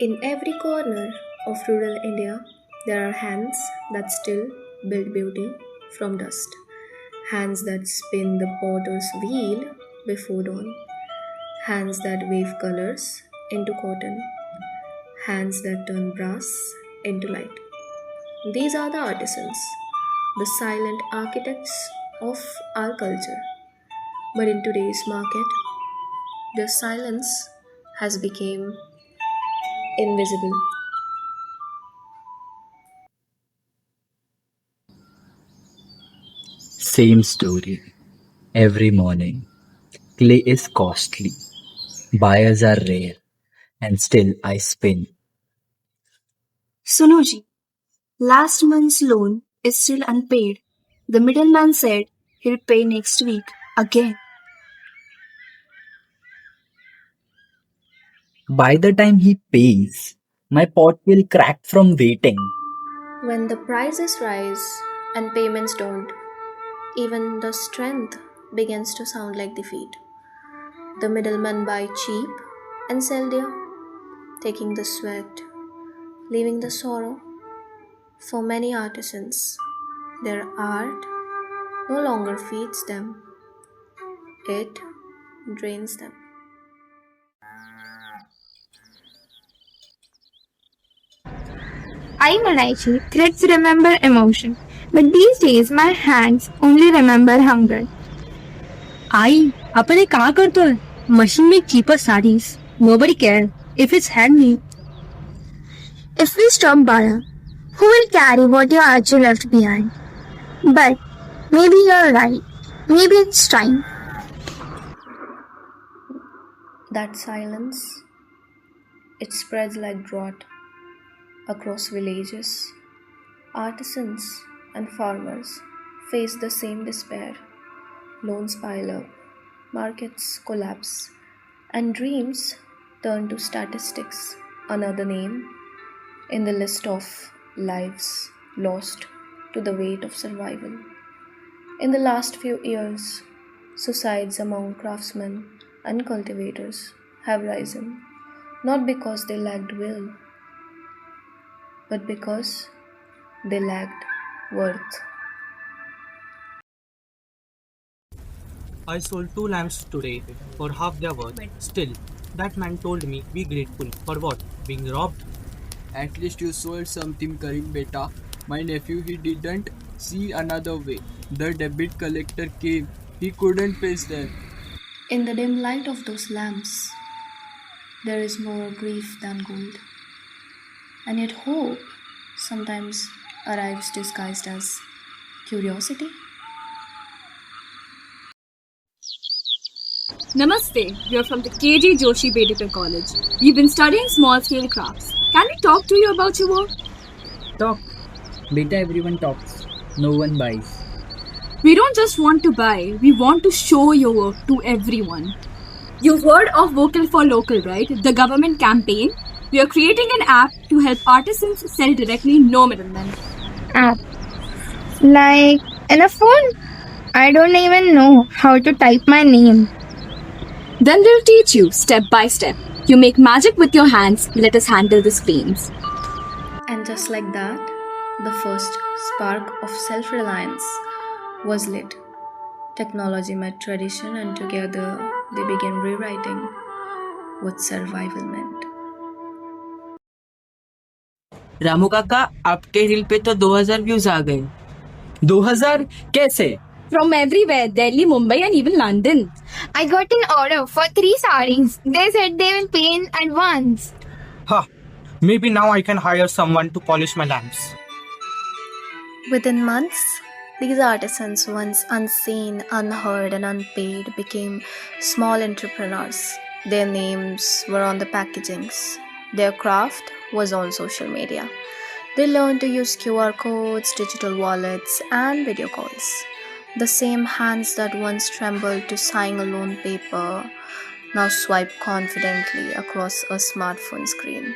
In every corner of rural India, there are hands that still build beauty from dust. Hands that spin the potter's wheel before dawn. Hands that weave colors into cotton. Hands that turn brass into light. These are the artisans, the silent architects of our culture. But in today's market, their silence has become invisible. Same story. Every morning. Clay is costly. Buyers are rare. And still I spin. Sunuji, last month's loan is still unpaid. The middleman said he'll pay next week again. By the time he pays, my pot will crack from waiting. When the prices rise and payments don't, even the strength begins to sound like defeat. The middlemen buy cheap and sell dear, taking the sweat, leaving the sorrow. For many artisans, their art no longer feeds them, it drains them. I Manachi, threads remember emotion, but these days my hands only remember hunger. आई अपन एक कहाँ करते हैं machine में cheaper sarees. Nobody care if it's handmade. If we stop Bala, who will carry what your Archie left behind? But maybe you're right. Maybe it's time. That silence, it spreads like drought across villages. Artisans and farmers face the same despair. Loans pile up, markets collapse, and dreams turn to statistics, another name in the list of lives lost to the weight of survival. In the last few years, suicides among craftsmen and cultivators have risen, not because they lacked will, but because they lacked worth. I sold two lamps today for half their worth. Still, that man told me be grateful. For what? Being robbed? At least you sold something, Karim beta. My nephew, he didn't see another way. The debit collector came. He couldn't face them. In the dim light of those lamps, there is more grief than gold. And yet, hope sometimes arrives disguised as curiosity. Namaste, we are from the KG Joshi Bedikar College. We've been studying small scale crafts. Can we talk to you about your work? Talk. Beta, everyone talks. No one buys. We don't just want to buy, we want to show your work to everyone. You've heard of Vocal for Local, right? The government campaign. We are creating an app to help artisans sell directly, no middlemen. App. Like in a phone? I don't even know how to type my name. Then we'll teach you step by step. You make magic with your hands, let us handle the screens. And just like that, the first spark of self reliance was lit. Technology met tradition, and together they began rewriting what survival meant. Ramu काका आपके reel पे तो 2000 views आ गए 2000 कैसे From everywhere, Delhi, Mumbai, and even London. I got an order for 3 sarees. They said they will pay in advance. Huh. Maybe now I can hire someone to polish my lamps. Within months, these artisans, once unseen, unheard, and unpaid, became small entrepreneurs. Their names were on the packagings. Their craft was on social media. They learned to use QR codes, digital wallets, and video calls. The same hands that once trembled to sign a loan paper now swipe confidently across a smartphone screen.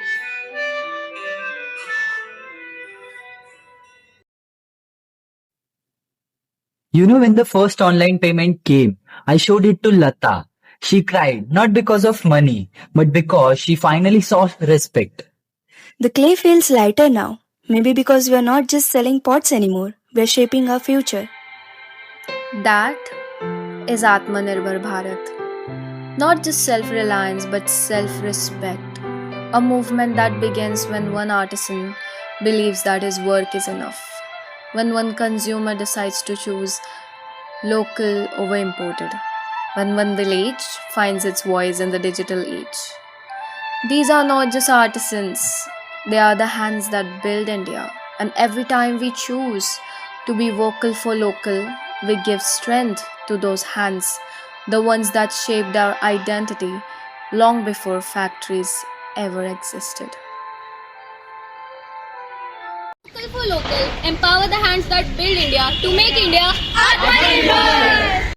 You know, when the first online payment came, I showed it to Lata. She cried, not because of money, but because she finally saw respect. The clay feels lighter now. Maybe because we are not just selling pots anymore, we are shaping our future. That is Atmanirbhar Bharat. Not just self-reliance but self-respect. A movement that begins when one artisan believes that his work is enough. When one consumer decides to choose local over imported. When one village finds its voice in the digital age. These are not just artisans. They are the hands that build India. And every time we choose to be vocal for local, we give strength to those hands, the ones that shaped our identity long before factories ever existed. Vocal for local, empower the hands that build India to make India Atmanirbhar.